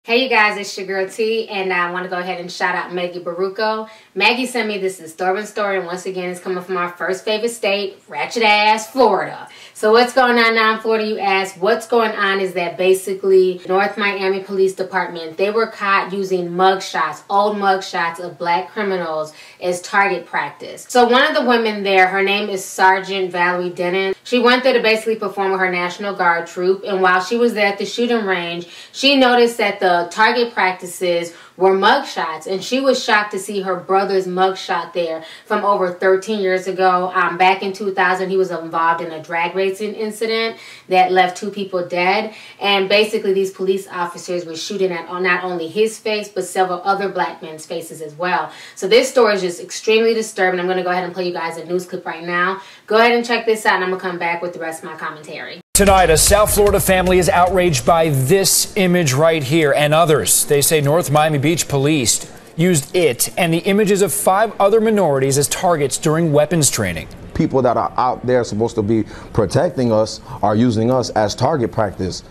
Hey you guys, it's your girl T, and I want to go ahead and shout out Maggie Baruco. Maggie sent me this disturbing story, and once again, it's coming from our first favorite state, Ratchet ass Florida. So what's going on now in Florida, you ask? What's going on is that basically North Miami Police Department, they were caught using mugshots, old mugshots of black criminals as target practice. So one of the women there, her name is Sergeant Valerie Deant. She went there to basically perform with her National Guard troop, and while she was there at the shooting range, she noticed that the target practices were mugshots, and she was shocked to see her brother's mugshot there from over 13 years ago. Back in 2000, he was involved in a drag racing incident that left 2 people dead, and basically these police officers were shooting at not only his face, but several other black men's faces as well. So this story is just extremely disturbing. I'm going to go ahead and play you guys a news clip right now. Go ahead and check this out, and I'm going to come back with the rest of my commentary. Tonight, a South Florida family is outraged by this image right here and others. They say North Miami Beach police used it and the images of 5 other minorities as targets during weapons training. People that are out there supposed to be protecting us are using us as target practice.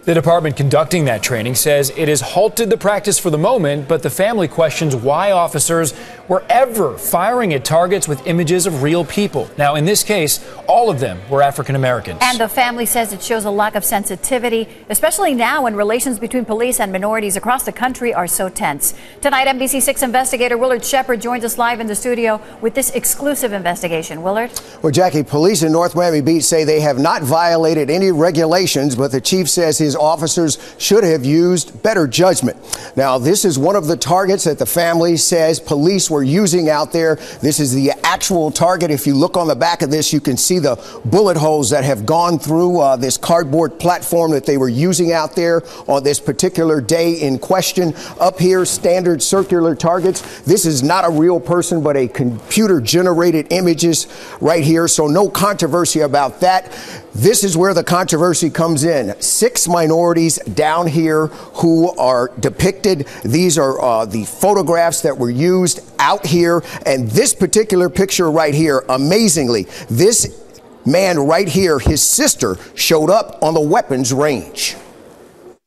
The department conducting that training says it has halted the practice for the moment, but the family questions why officers were ever firing at targets with images of real people. Now, in this case, all of them were African Americans. And the family says it shows a lack of sensitivity, especially now when relations between police and minorities across the country are so tense. Tonight, NBC6 investigator Willard Shepard joins us live in the studio with this exclusive investigation. Willard? Well, Jackie, police in North Miami Beach say they have not violated any regulations, but the chief says his officers should have used better judgment. Now, this is one of the targets that the family says police were using out there. This is the actual target. If you look on the back of this, you can see the bullet holes that have gone through this cardboard platform that they were using out there on this particular day in question. Up here, standard circular targets. This is not a real person, but a computer-generated images right here, so no controversy about that. This is where the controversy comes in. 6 minorities down here who are depicted. These are the photographs that were used out here. And this particular picture right here, amazingly, this man right here, his sister, showed up on the weapons range.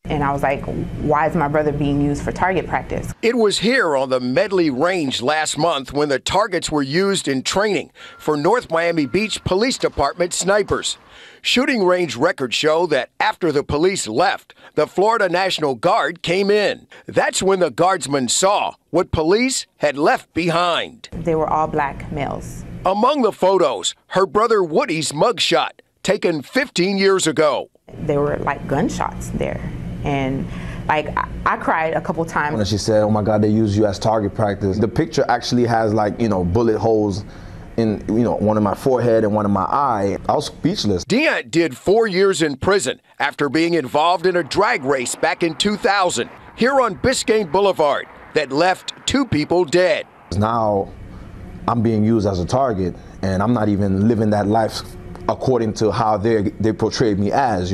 And I was like, why is my brother being used for target practice? It was here on the Medley Range last month when the targets were used in training for North Miami Beach Police Department snipers. Shooting range records show that after the police left, the Florida National Guard came in. That's when the guardsmen saw what police had left behind. They were all black males. Among the photos, her brother Woody's mugshot, taken 15 years ago. There were like gunshots there. And like, I cried a couple times. When she said, oh my God, they use you as target practice. The picture actually has like, bullet holes in, one in my forehead and one in my eye. I was speechless. Deant did 4 years in prison after being involved in a drag race back in 2000 here on Biscayne Boulevard that left 2 people dead. Now I'm being used as a target, and I'm not even living that life according to how they portrayed me as,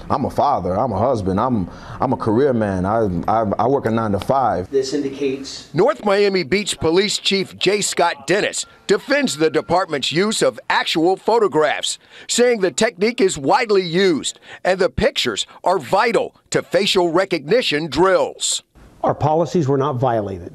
I'm a father, I'm a husband, I'm a career man, I work a 9 to 5. This indicates North Miami Beach Police Chief J. Scott Dennis defends the department's use of actual photographs, saying the technique is widely used and the pictures are vital to facial recognition drills. our policies were not violated.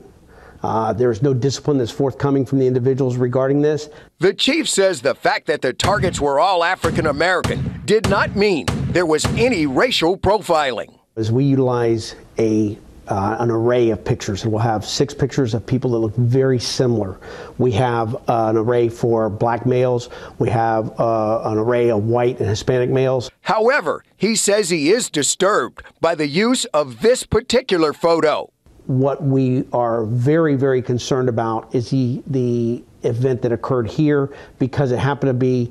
There is no discipline that's forthcoming from the individuals regarding this. The chief says the fact that the targets were all African American did not mean there was any racial profiling. As we utilize an array of pictures, and we'll have 6 pictures of people that look very similar. We have an array for black males. We have an array of white and Hispanic males. However, he says he is disturbed by the use of this particular photo. What we are very, very concerned about is the event that occurred here, because it happened to be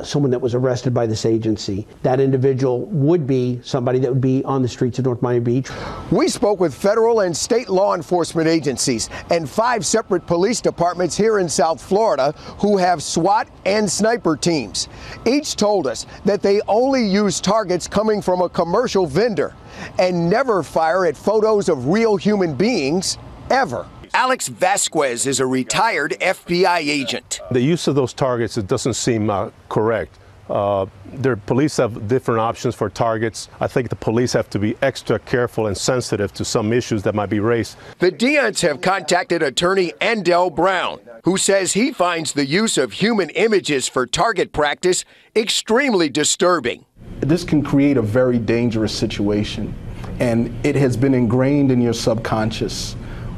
someone that was arrested by this agency. That individual would be somebody that would be on the streets of North Miami Beach. We spoke with federal and state law enforcement agencies and 5 separate police departments here in South Florida who have SWAT and sniper teams. Each told us that they only use targets coming from a commercial vendor and never fire at photos of real human beings, ever. Alex Vasquez is a retired FBI agent. The use of those targets, it doesn't seem correct. Police have different options for targets. I think the police have to be extra careful and sensitive to some issues that might be raised. The Deants have contacted attorney Andell Brown, who says he finds the use of human images for target practice extremely disturbing. This can create a very dangerous situation, and it has been ingrained in your subconscious.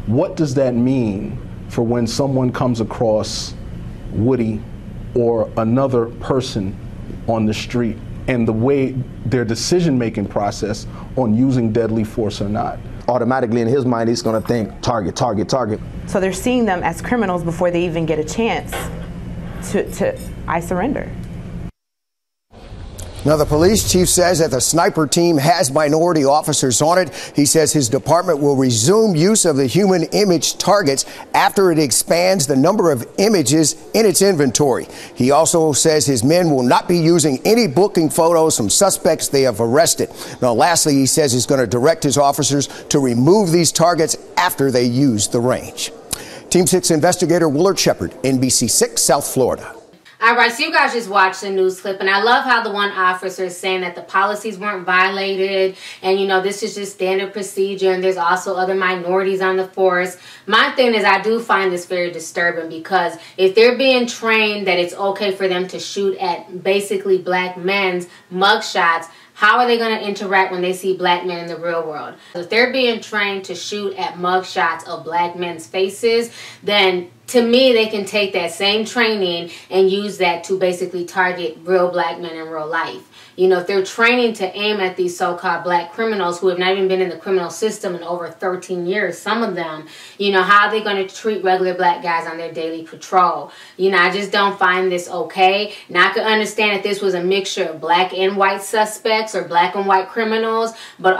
What does that mean for when someone comes across Woody or another person on the street, and the way their decision-making process on using deadly force or not? Automatically in his mind, he's going to think target, target, target. So they're seeing them as criminals before they even get a chance to I surrender. Now, the police chief says that the sniper team has minority officers on it. He says his department will resume use of the human image targets after it expands the number of images in its inventory. He also says his men will not be using any booking photos from suspects they have arrested. Now, lastly, he says he's going to direct his officers to remove these targets after they use the range. Team 6 investigator Willard Shepard, NBC6, South Florida. All right, so you guys just watched the news clip, and I love how the one officer is saying that the policies weren't violated, and, you know, this is just standard procedure, and there's also other minorities on the force. My thing is, I do find this very disturbing, because if they're being trained that it's okay for them to shoot at basically black men's mugshots, how are they going to interact when they see black men in the real world? If they're being trained to shoot at mugshots of black men's faces, then to me, they can take that same training and use that to basically target real black men in real life. You know, if they're training to aim at these so-called black criminals who have not even been in the criminal system in over 13 years, some of them, you know, how are they going to treat regular black guys on their daily patrol? You know, I just don't find this okay. Now, I could understand if this was a mixture of black and white suspects or black and white criminals, but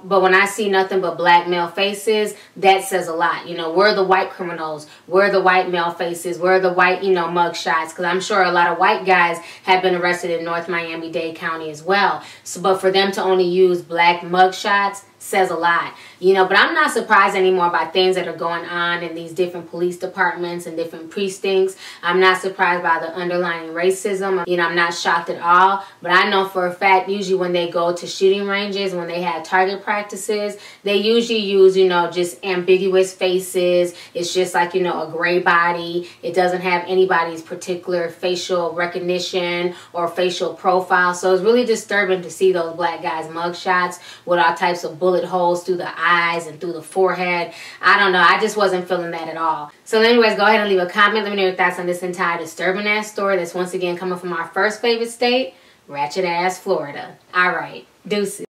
when I see nothing but black male faces, that says a lot. You know, where are the white criminals? Where are the white male faces? Where are the white, you know, mug shots? Because I'm sure a lot of white guys have been arrested in North Miami-Dade County as well. So, but for them to only use black mug shots says a lot, you know. But I'm not surprised anymore by things that are going on in these different police departments and different precincts. I'm not surprised by the underlying racism. You know, I'm not shocked at all. But I know for a fact, usually when they go to shooting ranges, when they have target practices, they usually use, you know, just ambiguous faces. It's just like, you know, a gray body. It doesn't have anybody's particular facial recognition or facial profile. So it's really disturbing to see those black guys' mug shots with all types of bullet holes through the eyes and through the forehead. I don't know. I just wasn't feeling that at all. So anyways, go ahead and leave a comment. Let me know your thoughts on this entire disturbing ass story that's once again coming from our first favorite state, Ratchet ass Florida. All right. Deuces.